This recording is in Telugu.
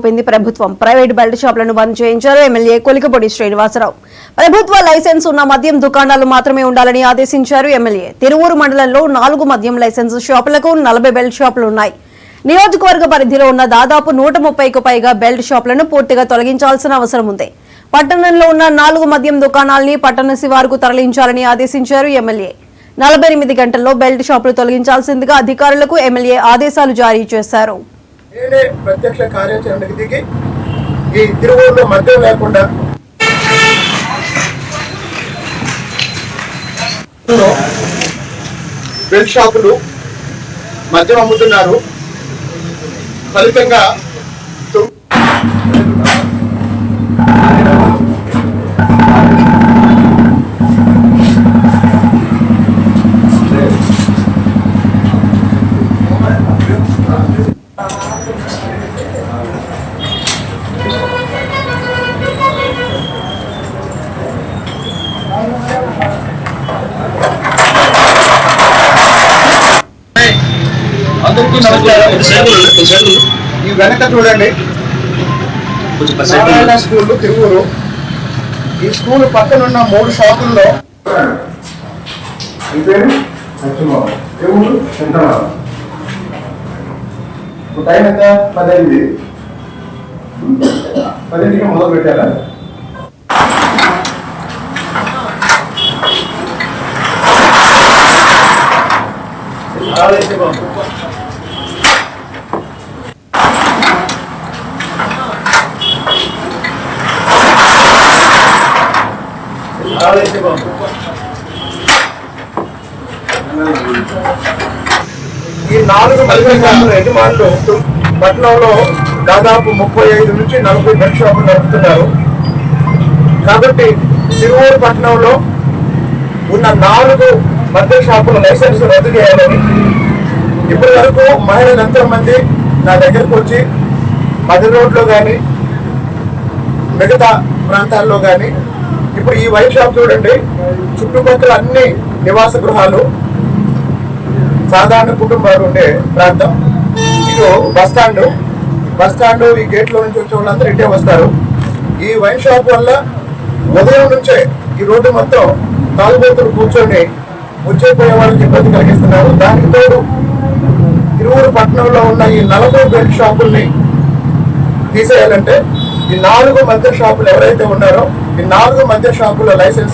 ప్రభుత్వం ప్రైవేట్ బెల్ట్ షాపులను బంద్ చేయించారు. ఎమ్మెల్యే కొలికపొడి శ్రీనివాసరావు ప్రభుత్వ లైసెన్స్ ఉన్న మద్యం దుకాణాలు మాత్రమే ఉండాలని ఆదేశించారు. ఎమ్మెల్యే తిరువూరు మండలంలో 4 మద్యం లైసెన్స్ షాపులకు 40 బెల్ట్ షాపులు ఉన్నాయి. నియోజకవర్గ పరిధిలో ఉన్న దాదాపు 130కు పైగా బెల్ట్ షాపులను పూర్తిగా తొలగించాల్సిన అవసరం ఉంది. పట్టణంలో ఉన్న 4 మద్యం దుకాణాలని పట్టణ శివారుకు తరలించాలని ఆదేశించారు. ఎమ్మెల్యే 48 గంటల్లో బెల్ట్ షాపులు తొలగించాల్సిందిగా అధికారులకు ఎమ్మెల్యే ఆదేశాలు జారీ చేశారు. ప్రత్యక్ష కార్యాచరణకు దిగి ఈ తిరువూరులో మద్యం లేకుండా బెల్ట్ షాపులు మద్యం అమ్ముతున్నారు. ఫలితంగా ఈ వెనక చూడండి స్కూల్ తిరువూరు. ఈ స్కూల్ పక్కన ఉన్న 3 షాపుల్లో టైం ఎంత 10కి మొదలు పెట్టారా? ఈ 4 మద్యం షాపుల యజమానులు పట్టణంలో దాదాపు 35 నుంచి 40 బెల్ట్ షాపులు నడుపుతున్నారు. కాబట్టి తిరువూరు పట్టణంలో ఉన్న 4 మద్యం షాపుల లైసెన్స్ రద్దు చేయాలని ఇప్పటి వరకు మహిళలు ఎంతో మంది నా దగ్గరకు వచ్చి మధ్య రోడ్లో కానీ మిగతా ప్రాంతాల్లో కానీ ఇప్పుడు ఈ వైన్ షాప్ చూడండి, చుట్టుపక్కల అన్ని నివాస గృహాలు, సాధారణ కుటుంబాలు ఉండే ప్రాంతం. ఇటు బస్ స్టాండ్ ఈ గేట్లో నుంచి వచ్చే వాళ్ళందరూ ఇటే వస్తారు. ఈ వైన్ షాప్ వల్ల ఉదయం నుంచే ఈ రోడ్డు మొత్తం తాగుబోతులు కూర్చొని వచ్చేపోయే వాళ్ళకి ఇబ్బంది కలిగిస్తున్నారు. దానికి తోడు తిరువూరు పట్టణంలో ఉన్న ఈ 40 బెల్ట్ షాపుల్ని తీసేయాలంటే ఈ 4 మద్యం షాపులు ఎవరైతే ఉన్నారో ఈ 4 మద్యం షాపుల లైసెన్స్